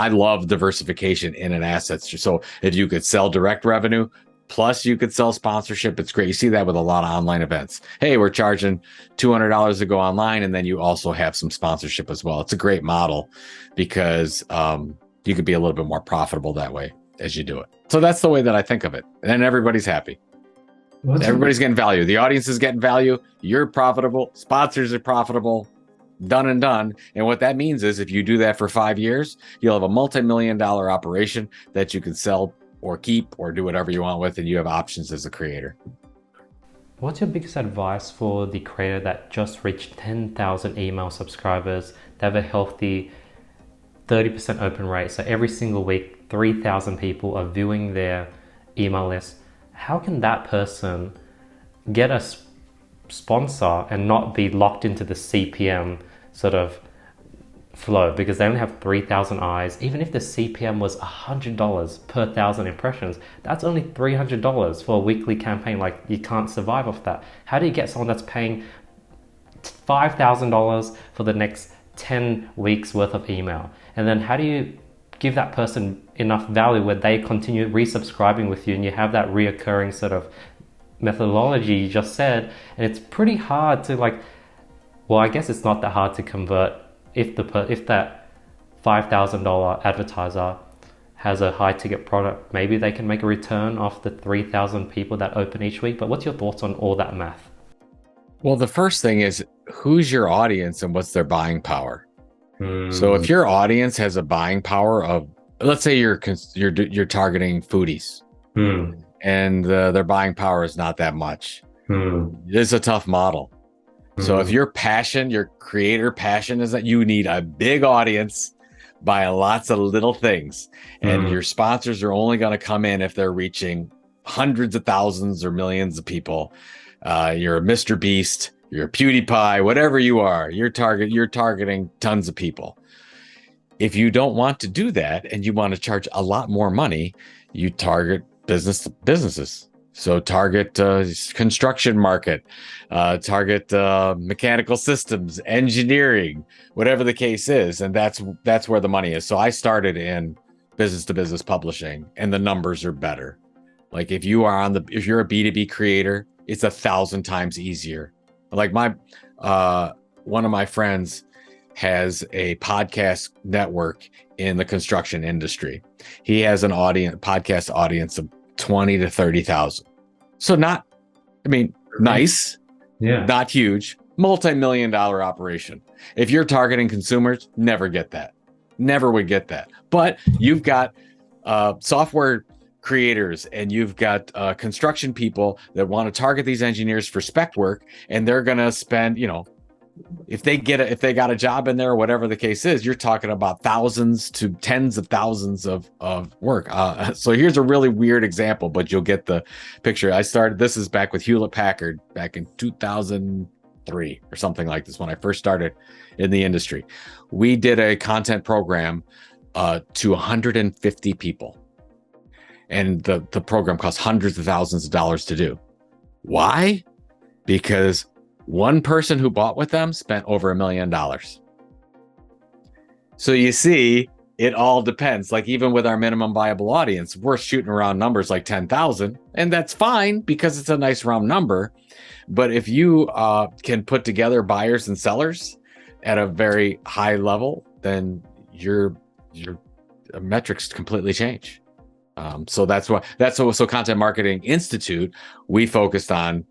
Speaker 1: love diversification in an asset. So if you could sell direct revenue, plus you could sell sponsorship, it's great. You see that with a lot of online events. Hey, we're charging $200 to go online, and then you also have some sponsorship as well. It's a great model because you could be a little bit more profitable that way as you do it. So that's the way that I think of it. And then everybody's happy. Everybody's getting value. The audience is getting value. You're profitable. Sponsors are profitable. Done and done. And what that means is if you do that for 5 years, you'll have a multi-million-dollar operation that you can sell or keep or do whatever you want with, and you have options as a creator.
Speaker 2: What's your biggest advice for the creator that just reached 10,000 email subscribers? They have a healthy 30% open rate. So every single week, 3,000 people are viewing their email list. How can that person get a sponsor and not be locked into the CPM sort of flow, because they only have 3,000 eyes? Even if the CPM was $100 per 1,000 impressions, that's only $300 for a weekly campaign. Like, you can't survive off that. How do you get someone that's paying $5,000 for the next 10 weeks worth of email? And then how do you give that person enough value where they continue resubscribing with you and you have that reoccurring sort of methodology you just said? And it's pretty hard to, like, well, I guess it's not that hard to convert if that $5,000 advertiser has a high ticket product. Maybe they can make a return off the 3,000 people that open each week. But what's your thoughts on all that math?
Speaker 1: Well, the first thing is, who's your audience and what's their buying power? So if your audience has a buying power of, let's say you're targeting foodies, and their buying power is not that much, it's a tough model. So if your creator passion is that you need a big audience by lots of little things, and your sponsors are only going to come in if they're reaching hundreds of thousands or millions of people, you're a Mr. Beast, you're a PewDiePie, whatever you are, you're targeting tons of people. If you don't want to do that and you want to charge a lot more money, you target businesses. So target construction market, target mechanical systems, engineering, whatever the case is, and that's where the money is. So I started in business to business publishing, and the numbers are better. Like if you're a B2B creator, it's 1,000 times easier. Like one of my friends has a podcast network in the construction industry. He has an podcast audience of 20 to 30,000. So nice,
Speaker 2: yeah,
Speaker 1: not huge, multi-million dollar operation. If you're targeting consumers, never get that. Never would get that. But you've got software creators and you've got construction people that want to target these engineers for spec work, and they're going to spend, if they got a job in there or whatever the case is, you're talking about thousands to tens of thousands of work. So here's a really weird example, but you'll get the picture. This is back with Hewlett Packard back in 2003 or something like this, when I first started in the industry. We did a content program to 150 people. And the program cost hundreds of thousands of dollars to do. Why? Because one person who bought with them spent over $1 million. So you see, it all depends. Like even with our minimum viable audience, we're shooting around numbers like 10,000, and that's fine because it's a nice round number. But if you can put together buyers and sellers at a very high level, then your metrics completely change. So so Content Marketing Institute, we focused on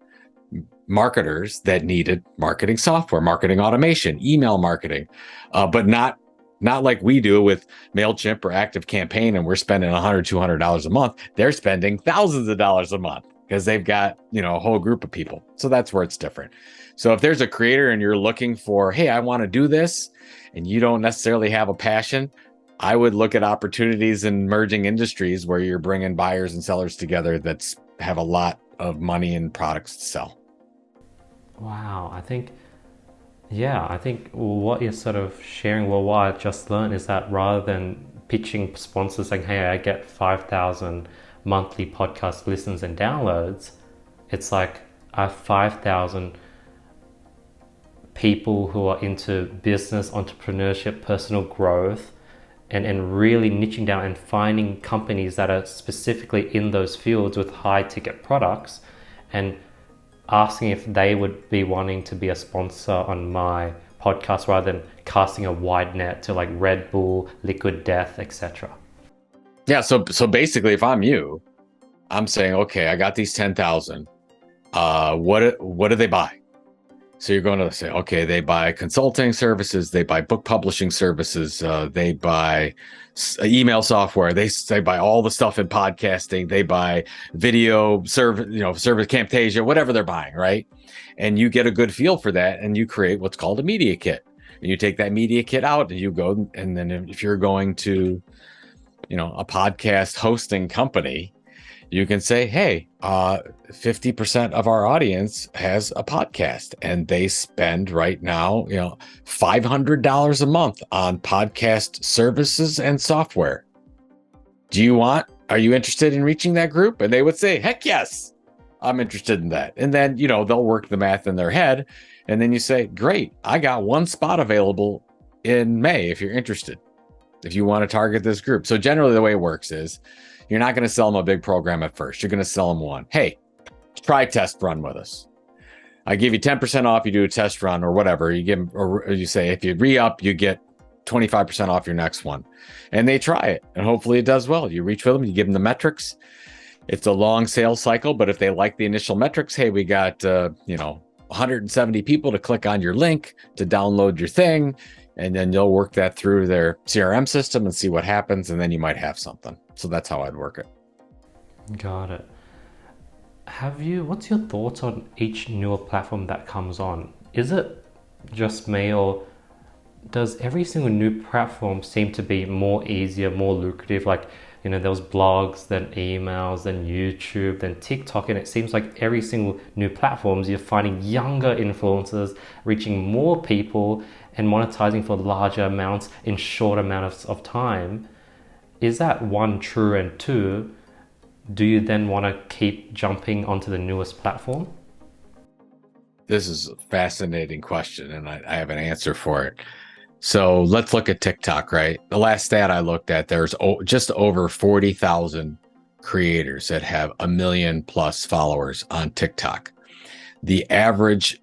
Speaker 1: marketers that needed marketing software, marketing automation, email marketing, but not like we do with MailChimp or ActiveCampaign, and we're spending $100, $200 a month. They're spending thousands of dollars a month because they've got, a whole group of people. So that's where it's different. So if there's a creator and you're looking for, hey, I want to do this, and you don't necessarily have a passion, I would look at opportunities in emerging industries where you're bringing buyers and sellers together that have a lot of money and products to sell.
Speaker 2: Wow, I think what you're sort of sharing, well, what I just learned is that rather than pitching sponsors saying, hey, I get 5,000 monthly podcast listens and downloads, it's like I have 5,000 people who are into business, entrepreneurship, personal growth, and really niching down and finding companies that are specifically in those fields with high ticket products, and asking if they would be wanting to be a sponsor on my podcast rather than casting a wide net to like Red Bull, Liquid Death, etc.
Speaker 1: Yeah. So basically, if I'm you, I'm saying, okay, I got these 10,000. What do they buy? So you're going to say, okay, they buy consulting services, they buy book publishing services, they buy email software, they buy all the stuff in podcasting, they buy video service Camtasia, whatever they're buying, right? And you get a good feel for that, and you create what's called a media kit. And you take that media kit out, and you go, and then if you're going to, a podcast hosting company, you can say, hey, 50% of our audience has a podcast, and they spend right now, $500 a month on podcast services and software. Are you interested in reaching that group? And they would say, heck yes, I'm interested in that. And then, they'll work the math in their head. And then you say, great, I got one spot available in May if you're interested, if you want to target this group. So generally the way it works is, you're not going to sell them a big program at first. You're going to sell them one. Hey, try test run with us. I give you 10% off. You do a test run or whatever. You give them, or you say, if you re-up, you get 25% off your next one. And they try it, and hopefully it does well. You reach with them, you give them the metrics. It's a long sales cycle, but if they like the initial metrics, hey, we got 170 people to click on your link to download your thing. And then you'll work that through their CRM system and see what happens. And then you might have something. So that's how I'd work it.
Speaker 2: Got it. What's your thoughts on each newer platform that comes on? Is it just me, or does every single new platform seem to be more easier, more lucrative? Like, there was blogs, then emails, then YouTube, then TikTok, and it seems like every single new platforms, you're finding younger influencers reaching more people and monetizing for larger amounts in short amounts of time. Is that one true? And two, do you then want to keep jumping onto the newest platform?
Speaker 1: This is a fascinating question, and I have an answer for it. So let's look at TikTok, right? The last stat I looked at, there's just over 40,000 creators that have 1 million plus followers on TikTok. The average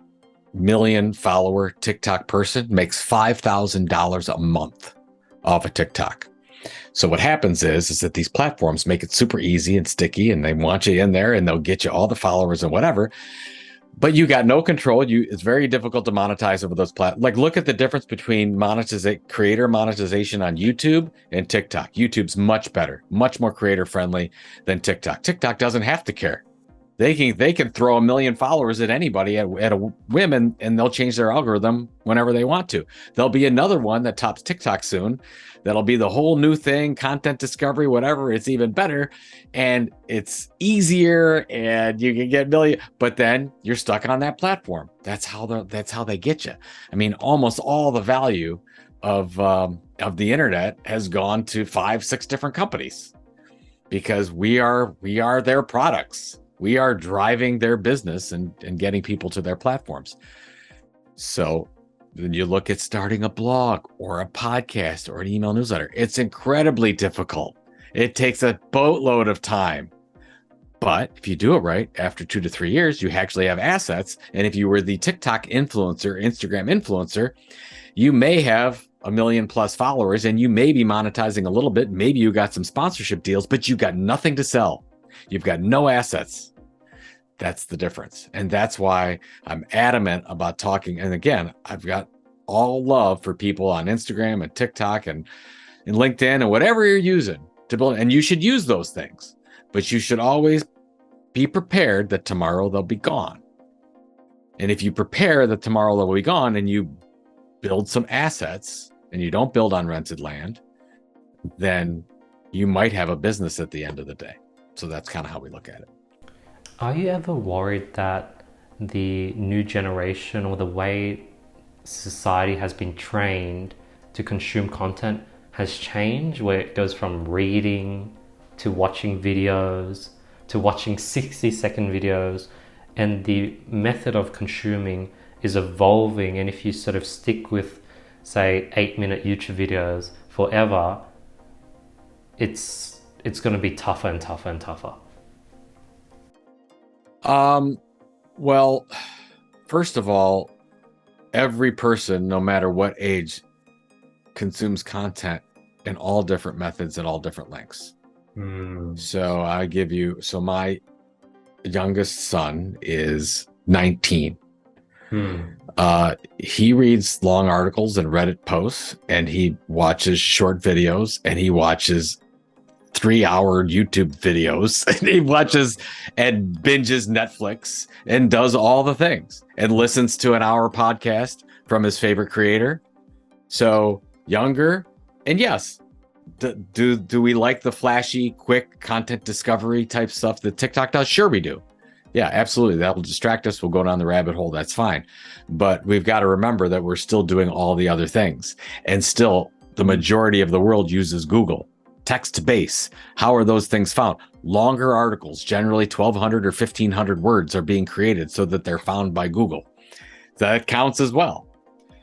Speaker 1: million follower TikTok person makes $5,000 a month off of TikTok. So what happens is that these platforms make it super easy and sticky, and they want you in there, and they'll get you all the followers and whatever. but you got no control. It's very difficult to monetize over those platforms. Like, look at the difference between creator monetization on YouTube and TikTok. YouTube's much better, much more creator friendly than TikTok. TikTok doesn't have to care. They can throw 1 million followers at anybody at a whim, and they'll change their algorithm whenever they want to. There'll be another one that tops TikTok soon. That'll be the whole new thing, content discovery, whatever. It's even better, and it's easier, and you can get million. But then you're stuck on that platform. That's how they get you. I mean, almost all the value of the internet has gone to 5-6 different companies because we are their products. We are driving their business and getting people to their platforms. So then you look at starting a blog or a podcast or an email newsletter. It's incredibly difficult. It takes a boatload of time. But if you do it right, after 2 to 3 years, you actually have assets. And if you were the TikTok influencer, Instagram influencer, you may have 1 million plus followers and you may be monetizing a little bit. Maybe you got some sponsorship deals, but you got nothing to sell. You've got no assets. That's the difference. And that's why I'm adamant about talking. And again, I've got all love for people on Instagram and TikTok and LinkedIn and whatever you're using to build. And you should use those things, but you should always be prepared that tomorrow they'll be gone. And if you prepare that tomorrow they'll be gone and you build some assets and you don't build on rented land, then you might have a business at the end of the day. So that's kind of how we look at it.
Speaker 2: Are you ever worried that the new generation or the way society has been trained to consume content has changed, where it goes from reading to watching videos to watching 60-second videos, and the method of consuming is evolving? And if you sort of stick with, say, 8-minute YouTube videos forever, it's going to be tougher and tougher and tougher.
Speaker 1: Well, first of all, every person, no matter what age, consumes content in all different methods at all different lengths. So my youngest son is 19. He reads long articles and Reddit posts, and he watches short videos, and he watches 3-hour YouTube videos, and he watches and binges Netflix and does all the things and listens to an hour podcast from his favorite creator. So younger, and yes, do we like the flashy, quick content discovery type stuff that TikTok does? Sure, we do. Yeah, absolutely. That will distract us. We'll go down the rabbit hole. That's fine. But we've got to remember that we're still doing all the other things, and still the majority of the world uses Google. Text to base. How are those things found? Longer articles, generally 1,200 or 1,500 words, are being created so that they're found by Google. That counts as well.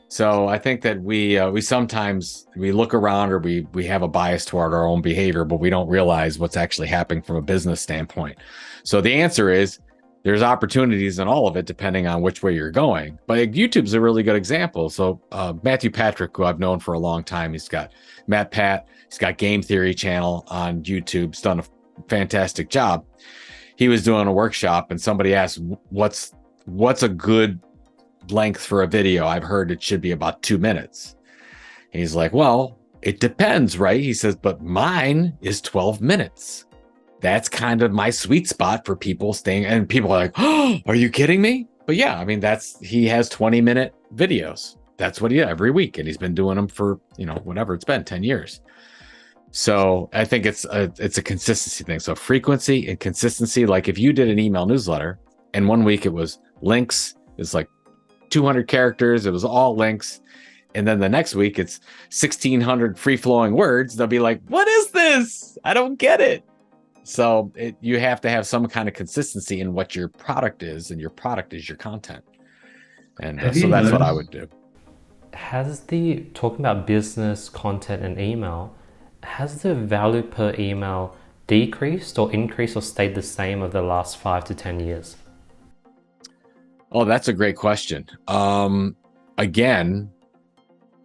Speaker 1: So I think that we sometimes look around, or we have a bias toward our own behavior, but we don't realize what's actually happening from a business standpoint. So the answer is there's opportunities in all of it, depending on which way you're going. But YouTube's a really good example. So Matthew Patrick, who I've known for a long time, he's got he's got Game Theory channel on YouTube. He's done a fantastic job. He was doing a workshop, and somebody asked, what's a good length for a video? I've heard it should be about 2 minutes. And he's like, well, it depends, right? He says, but mine is 12 minutes. That's kind of my sweet spot for people staying. And people are like, oh, are you kidding me? But yeah, I mean, he has 20-minute videos. That's what he does every week. And he's been doing them for, whatever it's been, 10 years. So I think it's a consistency thing. So frequency and consistency. Like if you did an email newsletter and 1 week it was links, it's like 200 characters, it was all links. And then the next week it's 1,600 free flowing words. They'll be like, what is this? I don't get it. So you have to have some kind of consistency in what your product is, and your product is your content. And so that's what I would do.
Speaker 2: Talking about business content and email, has the value per email decreased or increased or stayed the same over the last 5 to 10 years?
Speaker 1: Oh, that's a great question. Again,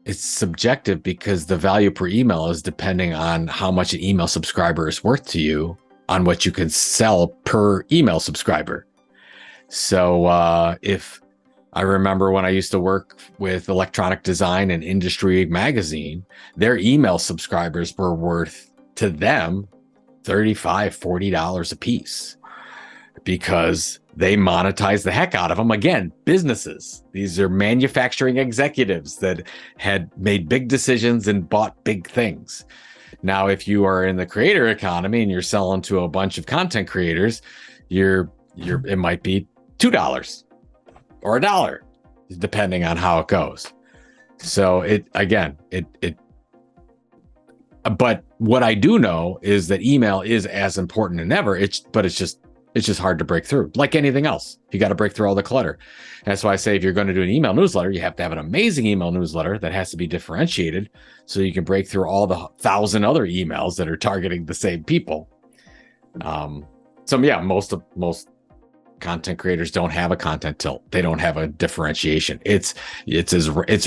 Speaker 1: it's subjective because the value per email is depending on how much an email subscriber is worth to you, on what you can sell per email subscriber. So if I remember when I used to work with Electronic Design and Industry Magazine, their email subscribers were worth to them $35, $40 a piece because they monetize the heck out of them. Again, businesses. These are manufacturing executives that had made big decisions and bought big things. Now, if you are in the creator economy and you're selling to a bunch of content creators, it might be $2 or $1, depending on how it goes. So but what I do know is that email is as important as ever. It's just hard to break through. Like anything else, you got to break through all the clutter. That's why I say if you're going to do an email newsletter, you have to have an amazing email newsletter that has to be differentiated, so you can break through all the 1,000 other emails that are targeting the same people. So yeah, most content creators don't have a content tilt. They don't have a differentiation. It's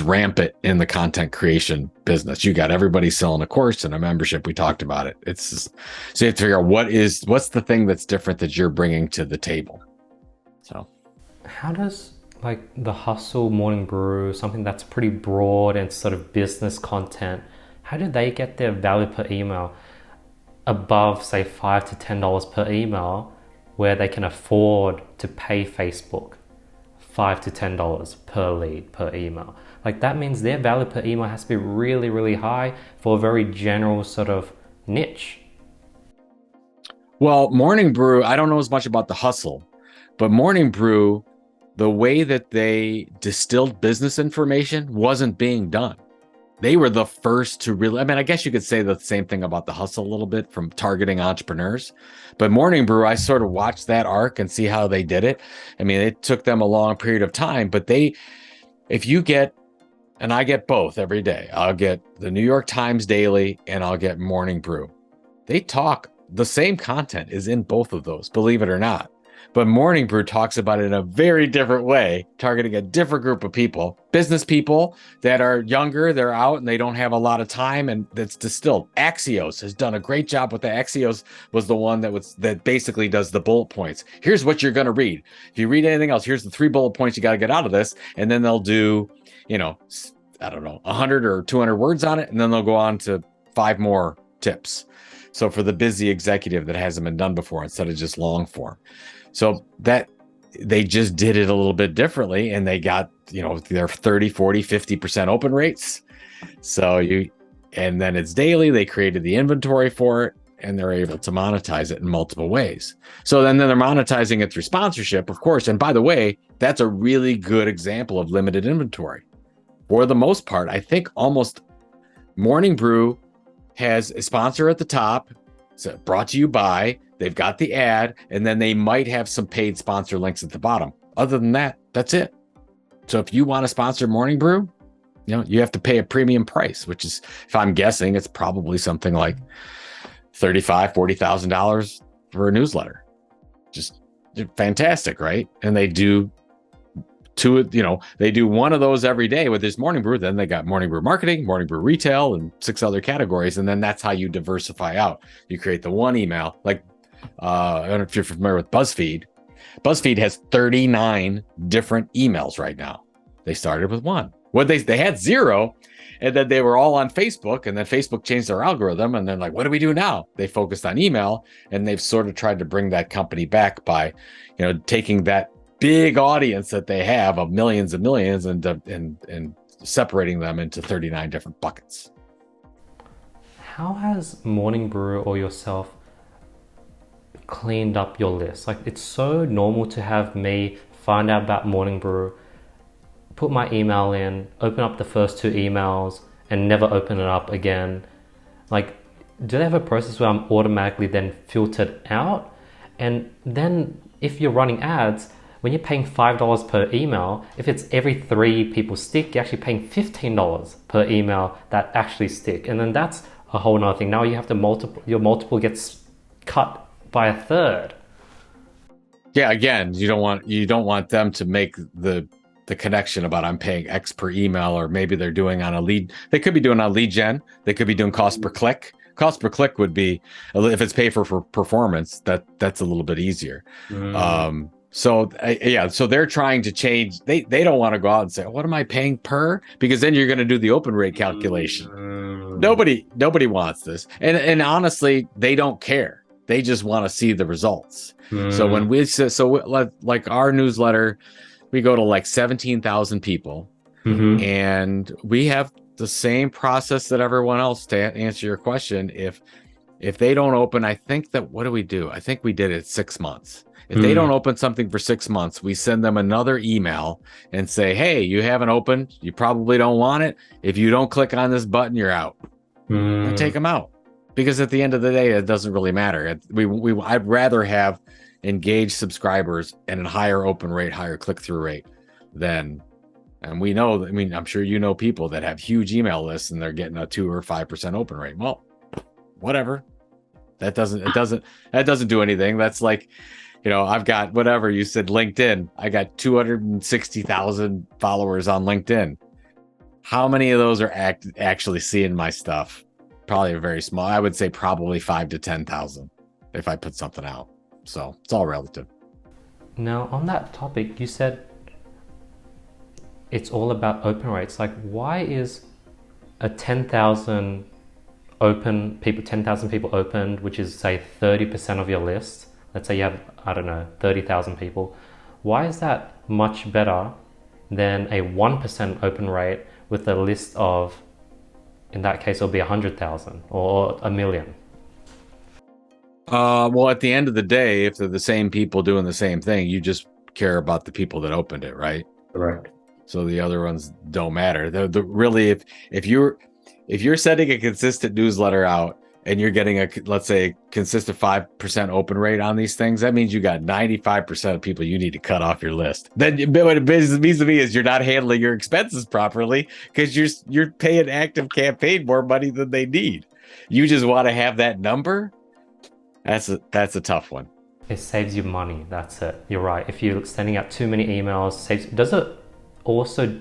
Speaker 1: rampant in the content creation business. You got everybody selling a course and a membership. We talked about it. So you have to figure out what's the thing that's different that you're bringing to the table. So
Speaker 2: How does like the Hustle Morning Brew, something that's pretty broad and sort of business content, how do they get their value per email above say $5 to $10 per email, where they can afford to pay Facebook $5 to $10 per lead per email? Like that means their value per email has to be really, really high for a very general sort of niche.
Speaker 1: well, Morning Brew, I don't know as much about the Hustle, but Morning Brew, the way that they distilled business information wasn't being done. They were the first to really, I mean, I guess you could say the same thing about the Hustle a little bit from targeting entrepreneurs. But Morning Brew, I sort of watched that arc and see how they did it. I mean, it took them a long period of time, but if you get, and I get both every day, I'll get the New York Times Daily and I'll get Morning Brew. They talk, the same content is in both of those, believe it or not. But Morning Brew talks about it in a very different way, targeting a different group of people, business people that are younger, they're out and they don't have a lot of time, and that's distilled. Axios has done a great job with that. Axios was the one that basically does the bullet points. Here's what you're going to read. If you read anything else, here's the 3 bullet points you got to get out of this. And then they'll do, I don't know, 100 or 200 words on it. And then they'll go on to 5 more tips. So for the busy executive that hasn't been done before, instead of just long form. So that they just did it a little bit differently, and they got, their 30, 40, 50% open rates. And then it's daily. They created the inventory for it, and they're able to monetize it in multiple ways. So then they're monetizing it through sponsorship, of course. And by the way, that's a really good example of limited inventory. For the most part, I think almost Morning Brew has a sponsor at the top, so brought to you by, they've got the ad, and then they might have some paid sponsor links at the bottom. Other than that, that's it. So if you want to sponsor Morning Brew, you have to pay a premium price, which is, if I'm guessing, it's probably something like $35,000, $40,000 for a newsletter. Just fantastic, right? And they do one of those every day with this Morning Brew. Then they got Morning Brew marketing, Morning Brew retail, and 6 other categories. And then that's how you diversify out. You create the one email, like, I don't know if you're familiar with BuzzFeed. BuzzFeed has 39 different emails right now. They started with one. They had 0, and then they were all on Facebook, and then Facebook changed their algorithm, and then like, what do we do now? They focused on email, and they've sort of tried to bring that company back by, taking that big audience that they have of millions and millions and separating them into 39 different buckets.
Speaker 2: How has Morning Brew or yourself cleaned up your list? Like, it's so normal to have me find out about Morning Brew, put my email in, open up the first 2 emails, and never open it up again. Like, do they have a process where I'm automatically then filtered out? And then if you're running ads, when you're paying $5 per email, if it's every 3 people stick, you're actually paying $15 per email that actually stick. And then that's a whole nother thing. Now you have to your multiple gets cut by a third.
Speaker 1: Yeah, again, you don't want them to make the connection about I'm paying X per email, or maybe they're doing on a lead. They could be doing on lead gen. They could be doing cost per click. Cost per click would be, if it's pay for performance, that's a little bit easier. So yeah, so they're trying to change. They don't want to go out and say, "What am I paying per?" Because then you're going to do the open rate calculation.
Speaker 2: Mm,
Speaker 1: Nobody wants this, and honestly, they don't care. They just want to see the results. So
Speaker 2: mm,
Speaker 1: when we like our newsletter, we go to like 17,000 people,
Speaker 2: mm-hmm,
Speaker 1: and we have the same process that everyone else. To answer your question, if they don't open, I think that what do we do? I think we did it 6 months. If they don't
Speaker 2: mm,
Speaker 1: open something for 6 months, we send them another email and say, "Hey, you haven't opened. You probably don't want it. If you don't click on this button, you're out." And take
Speaker 2: mm.
Speaker 1: them out, because at the end of the day, it doesn't really matter. I'd rather have engaged subscribers and a higher open rate, higher click through rate than. And we know, I mean, I'm sure you know people that have huge email lists and they're getting a 2 or 5% open rate. Well, whatever. That doesn't do anything. That's like, I've got whatever you said, LinkedIn. I got 260,000 followers on LinkedIn. How many of those are actually seeing my stuff? Probably a very small. I would say probably 5 to 10,000 if I put something out. So it's all relative.
Speaker 2: Now, on that topic, you said it's all about open rates. Like, why is a 10,000 10,000 people opened, which is say 30% of your list? Let's say you have, I don't know, 30,000 people. Why is that much better than a 1% open rate with a list of, in that case, it'll be 100,000 or a million?
Speaker 1: Well, at the end of the day, if they're the same people doing the same thing, you just care about the people that opened it, right?
Speaker 2: Correct.
Speaker 1: So the other ones don't matter. Really, if you're sending a consistent newsletter out and you're getting let's say consistent 5% open rate on these things, that means you got 95% of people you need to cut off your list. Then what it means to me is you're not handling your expenses properly, because you're paying active campaign more money than they need. You just want to have that number. That's a tough one.
Speaker 2: It saves you money. That's it. You're right. If you're sending out too many emails, does it also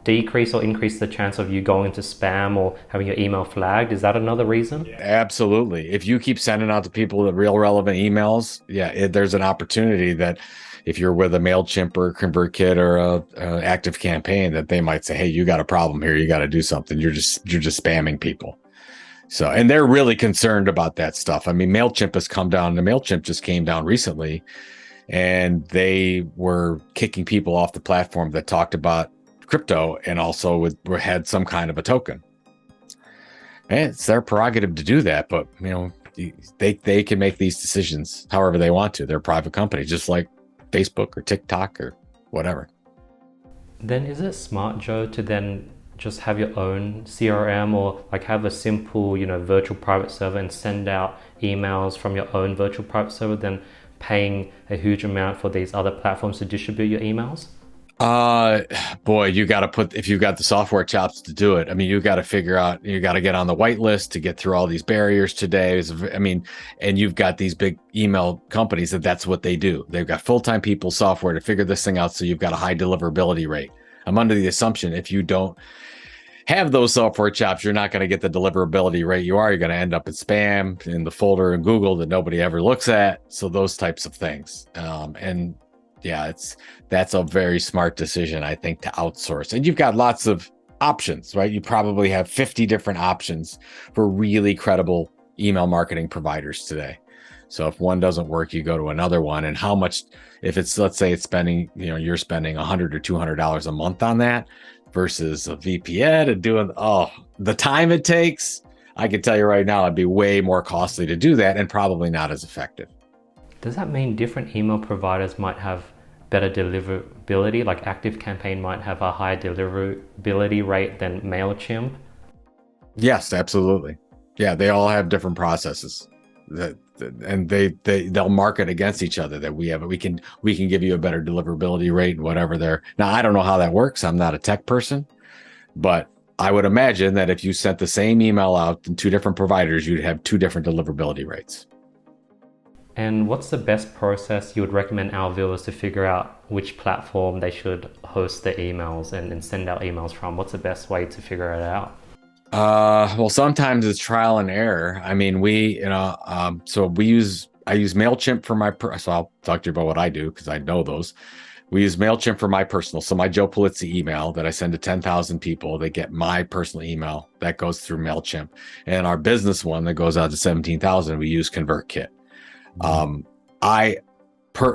Speaker 2: decrease or increase the chance of you going into spam or having your email flagged? Is that another reason?
Speaker 1: Absolutely. If you keep sending out to people the real relevant emails, yeah, there's an opportunity that if you're with a MailChimp or a ConvertKit or a active campaign, that they might say, "Hey, you got a problem here. You got to do something. You're just spamming people." So, and they're really concerned about that stuff. I mean, MailChimp has come down. The MailChimp just came down recently, and they were kicking people off the platform that talked about crypto and also had some kind of a token. And it's their prerogative to do that, but they can make these decisions however they want to. They're a private company, just like Facebook or TikTok or whatever.
Speaker 2: Then is it smart, Joe, to then just have your own CRM or like have a simple, virtual private server and send out emails from your own virtual private server than paying a huge amount for these other platforms to distribute your emails?
Speaker 1: Uh, Boy, if you've got the software chops to do it. I mean, you got to figure out, you got to get on the white list to get through all these barriers today. I mean, and you've got these big email companies that's what they do. They've got full-time people, software to figure this thing out. So you've got a high deliverability rate. I'm under the assumption if you don't have those software chops, you're not going to get the deliverability rate you're going to end up in spam in the folder in Google that nobody ever looks at. So those types of things. And yeah, that's a very smart decision, I think, to outsource. And you've got lots of options, right? You probably have 50 different options for really credible email marketing providers today. So if one doesn't work, you go to another one. And how much, if it's, let's say it's spending, you're spending $100 or $200 a month on that versus a VPN and doing, the time it takes, I can tell you right now, it'd be way more costly to do that and probably not as effective.
Speaker 2: Does that mean different email providers might have better deliverability? Like ActiveCampaign might have a higher deliverability rate than MailChimp?
Speaker 1: Yes, absolutely. Yeah, they all have different processes and they'll market against each other that we can give you a better deliverability rate, whatever they're. Now, I don't know how that works. I'm not a tech person, but I would imagine that if you sent the same email out to two different providers, you'd have two different deliverability rates.
Speaker 2: And what's the best process you would recommend our viewers to figure out which platform they should host their emails and send out emails from? What's the best way to figure it out?
Speaker 1: Well, sometimes it's trial and error. I mean, so we use I use MailChimp for so I'll talk to you about what I do because I know those. We use MailChimp for my personal. So my Joe Pulizzi email that I send to 10,000 people, they get my personal email that goes through MailChimp. And our business one that goes out to 17,000, we use ConvertKit. Um, I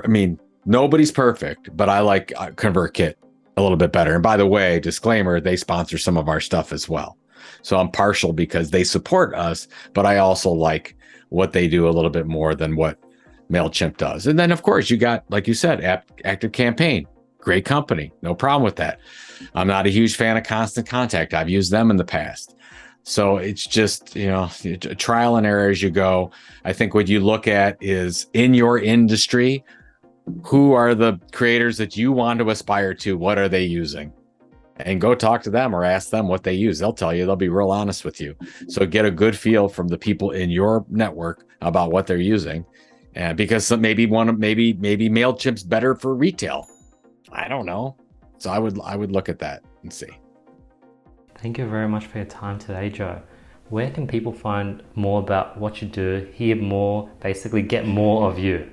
Speaker 1: mean, nobody's perfect, but I like ConvertKit a little bit better. And by the way, disclaimer, they sponsor some of our stuff as well. So I'm partial because they support us, but I also like what they do a little bit more than what MailChimp does. And then, of course, you got, like you said, Active Campaign. Great company. No problem with that. I'm not a huge fan of Constant Contact. I've used them in the past. So it's just, trial and error as you go. I think what you look at is in your industry, who are the creators that you want to aspire to? What are they using? And go talk to them or ask them what they use. They'll tell you, they'll be real honest with you. So get a good feel from the people in your network about what they're using. And because maybe MailChimp's better for retail. I don't know. So I would look at that and see.
Speaker 2: Thank you very much for your time today, Joe. Where can people find more about what you do, hear more, basically get more of you?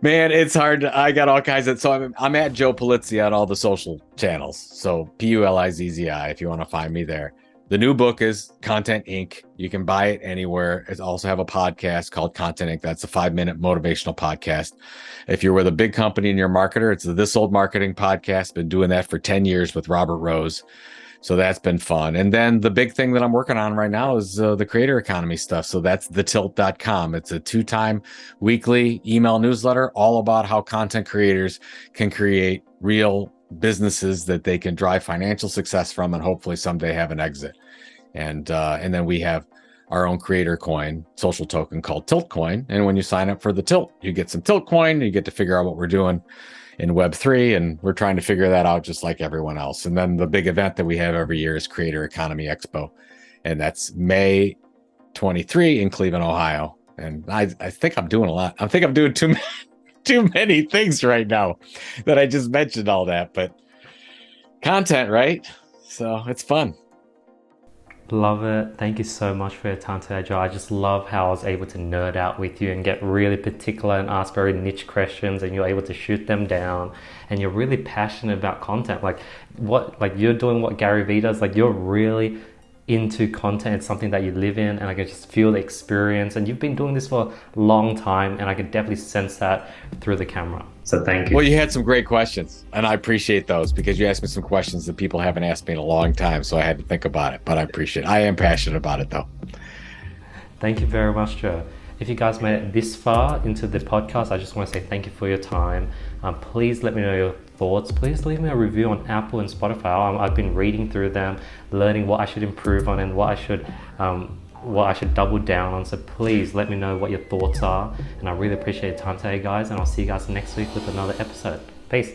Speaker 1: Man, it's hard. I got all kinds of. So I'm at Joe Pulizzi on all the social channels. So Pulizzi, if you want to find me there. The new book is Content Inc. You can buy it anywhere. It's also have a podcast called Content Inc. That's a 5-minute motivational podcast. If you're with a big company and you're a marketer, it's the This Old Marketing podcast. Been doing that for 10 years with Robert Rose. So that's been fun. And then the big thing that I'm working on right now is the Creator Economy stuff. So that's thetilt.com. It's a 2-time weekly email newsletter all about how content creators can create real businesses that they can drive financial success from and hopefully someday have an exit. And then we have our own creator coin, social token called Tilt Coin. And when you sign up for the Tilt, you get some Tilt Coin. You get to figure out what we're doing in Web3, and we're trying to figure that out just like everyone else. And then the big event that we have every year is Creator Economy Expo, and that's May 23 in Cleveland, Ohio. And I think I'm doing a lot. I think I'm doing too many things right now that I just mentioned all that, but content, right? So it's fun.
Speaker 2: Love it. Thank you so much for your time today, Joe. I just love how I was able to nerd out with you and get really particular and ask very niche questions, and you're able to shoot them down, and you're really passionate about content. Like you're doing what Gary Vee does. Like you're really into content. It's something that you live in, and I can just feel the experience, and you've been doing this for a long time, and I could definitely sense that through the camera. So thank you.
Speaker 1: Well, you had some great questions, and I appreciate those because you asked me some questions that people haven't asked me in a long time, so I had to think about it, but I appreciate it. I am passionate about it though.
Speaker 2: Thank you very much, Joe. If you guys made it this far into the podcast, I just want to say thank you for your time. Please let me know your thoughts. Please leave me a review on Apple and Spotify. I've been reading through them, learning what I should improve on and what I should double down on. So please let me know what your thoughts are. And I really appreciate your time today, guys. And I'll see you guys next week with another episode. Peace.